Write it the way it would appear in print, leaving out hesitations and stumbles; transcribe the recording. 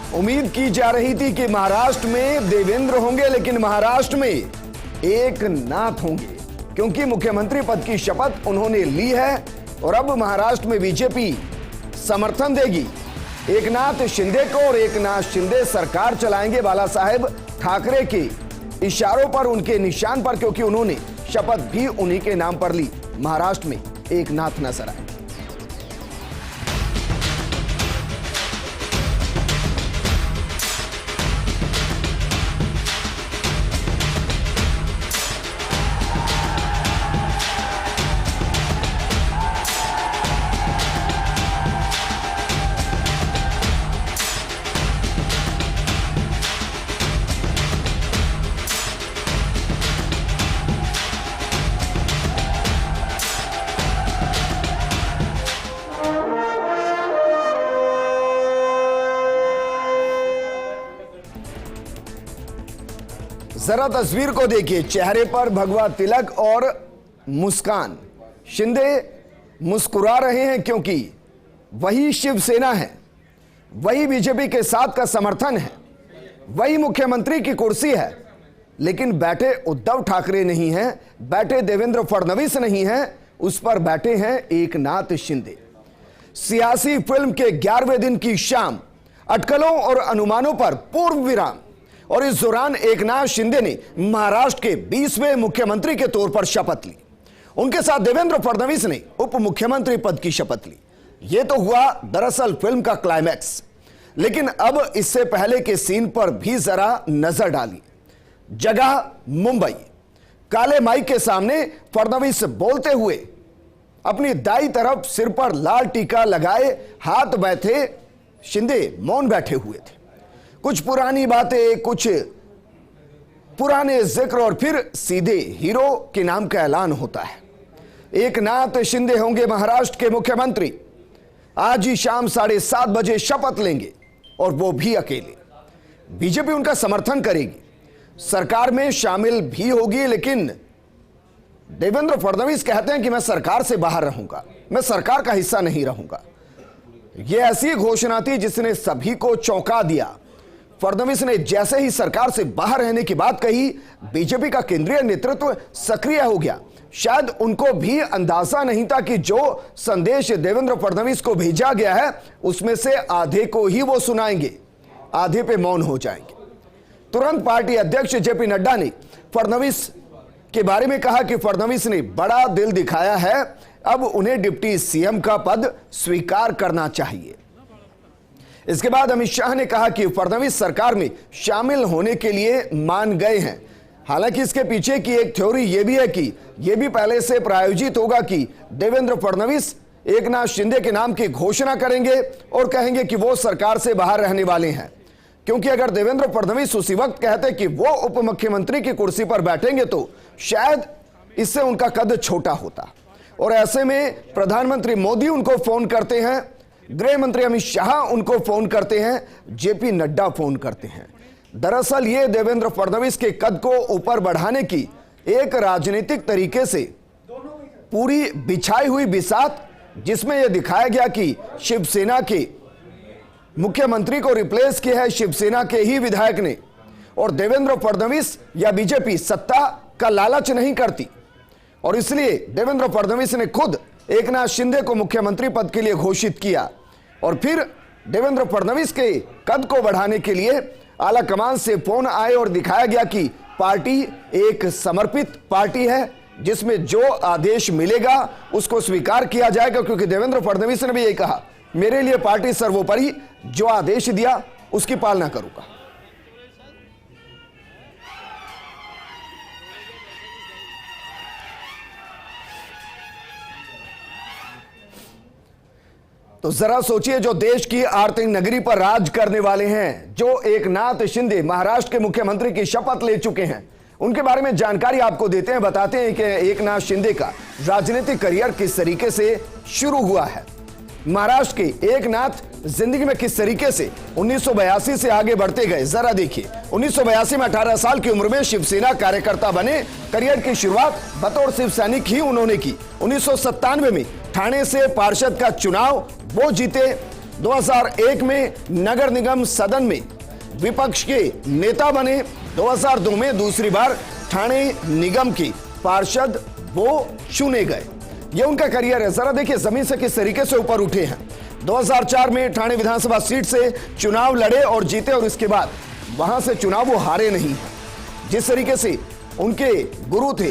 उम्मीद की जा रही थी कि महाराष्ट्र में देवेंद्र होंगे, लेकिन महाराष्ट्र में एकनाथ होंगे, क्योंकि मुख्यमंत्री पद की शपथ उन्होंने ली है और अब महाराष्ट्र में बीजेपी समर्थन देगी एकनाथ शिंदे को और एकनाथ शिंदे सरकार चलाएंगे बाला साहेब ठाकरे के इशारों पर, उनके निशान पर, क्योंकि उन्होंने शपथ भी उन्हीं के नाम पर ली। महाराष्ट्र में एकनाथ नजर आए। जरा तस्वीर को देखिए, चेहरे पर भगवा तिलक और मुस्कान। शिंदे मुस्कुरा रहे हैं क्योंकि वही शिवसेना है, वही बीजेपी के साथ का समर्थन है, वही मुख्यमंत्री की कुर्सी है। लेकिन बैठे उद्धव ठाकरे नहीं हैं, बैठे देवेंद्र फडणवीस नहीं हैं, उस पर बैठे हैं एकनाथ शिंदे। सियासी फिल्म के 11वें दिन की शाम, अटकलों और अनुमानों पर पूर्ण विराम, और इस दौरान एकनाथ शिंदे ने महाराष्ट्र के 20वें मुख्यमंत्री के तौर पर शपथ ली। उनके साथ देवेंद्र फडणवीस ने उप मुख्यमंत्री पद की शपथ ली। यह तो हुआ दरअसल फिल्म का क्लाइमैक्स, लेकिन अब इससे पहले के सीन पर भी जरा नजर डाली। जगह मुंबई, काले माइक के सामने फडणवीस बोलते हुए अपनी दाई तरफ सिर पर लाल टीका लगाए हाथ बैठे, शिंदे मौन बैठे हुए थे। कुछ पुरानी बातें, कुछ पुराने जिक्र और फिर सीधे हीरो के नाम का ऐलान होता है। एकनाथ शिंदे होंगे महाराष्ट्र के मुख्यमंत्री। आज ही शाम 7:30 बजे शपथ लेंगे और वो भी अकेले। बीजेपी उनका समर्थन करेगी, सरकार में शामिल भी होगी, लेकिन देवेंद्र फडणवीस कहते हैं कि मैं सरकार से बाहर रहूंगा, मैं सरकार का हिस्सा नहीं रहूंगा। यह ऐसी घोषणा थी जिसने सभी को चौंका दिया। फडणवीस ने जैसे ही सरकार से बाहर रहने की बात कही, बीजेपी का केंद्रीय नेतृत्व सक्रिय हो गया। शायद उनको भी अंदाजा नहीं था कि जो संदेश देवेंद्र फडणवीस को भेजा गया है उसमें से आधे को ही वो सुनाएंगे, आधे पे मौन हो जाएंगे। तुरंत पार्टी अध्यक्ष जेपी नड्डा ने फडणवीस के बारे में कहा कि फडणवीस ने बड़ा दिल दिखाया है, अब उन्हें डिप्टी सीएम का पद स्वीकार करना चाहिए। इसके बाद अमित शाह ने कहा कि फडणवीस सरकार में शामिल होने के लिए मान गए हैं। हालांकि इसके पीछे की एक थ्योरी यह भी है कि यह भी पहले से प्रायोजित होगा कि देवेंद्र फडणवीस एकनाथ शिंदे के नाम की घोषणा करेंगे और कहेंगे कि वो सरकार से बाहर रहने वाले हैं, क्योंकि अगर देवेंद्र फडणवीस उसी वक्त कहते कि वो उप मुख्यमंत्री की कुर्सी पर बैठेंगे तो शायद इससे उनका कद छोटा होता। और ऐसे में प्रधानमंत्री मोदी उनको फोन करते हैं, गृह मंत्री अमित शाह उनको फोन करते हैं, जेपी नड्डा फोन करते हैं। दरअसल ये देवेंद्र फडणवीस के कद को ऊपर बढ़ाने की एक राजनीतिक तरीके से पूरी बिछाई हुई बिसात, जिसमें यह दिखाया गया कि शिवसेना के मुख्यमंत्री को रिप्लेस किया है शिवसेना के ही विधायक ने, और देवेंद्र फडणवीस या बीजेपी सत्ता का लालच नहीं करती, और इसलिए देवेंद्र फडणवीस ने खुद एकनाथ शिंदे को मुख्यमंत्री पद के लिए घोषित किया। और फिर देवेंद्र फडणवीस के कद को बढ़ाने के लिए आला कमान से फोन आए और दिखाया गया कि पार्टी एक समर्पित पार्टी है, जिसमें जो आदेश मिलेगा उसको स्वीकार किया जाएगा, क्योंकि देवेंद्र फडणवीस ने भी यही कहा, मेरे लिए पार्टी सर्वोपरि, जो आदेश दिया उसकी पालना करूंगा। तो जरा सोचिए, जो देश की आर्थिक नगरी पर राज करने वाले हैं, जो एकनाथ शिंदे महाराष्ट्र के मुख्यमंत्री की शपथ ले चुके हैं, उनके बारे में जानकारी आपको देते हैं, बताते हैं कि एकनाथ शिंदे का राजनीतिक करियर किस तरीके से शुरू हुआ है। महाराष्ट्र के एकनाथ जिंदगी में किस तरीके से 1982 से आगे बढ़ते गए, जरा देखिए। 1982 में 18 साल की उम्र में शिवसेना कार्यकर्ता बने। करियर की शुरुआत बतौर शिव सैनिक ही उन्होंने की। 1997 में ठाणे से पार्षद का चुनाव वो जीते। 2001 में नगर निगम सदन में विपक्ष के नेता बने। 2002 में दूसरी बार ठाणे निगम के पार्षद वो चुने गए। ये उनका करियर है। जरा देखिए जमीन से किस तरीके से ऊपर उठे हैं। 2004 में ठाणे विधानसभा सीट से चुनाव लड़े और जीते, और इसके बाद वहां से चुनाव वो हारे नहीं। जिस तरीके से उनके गुरु थे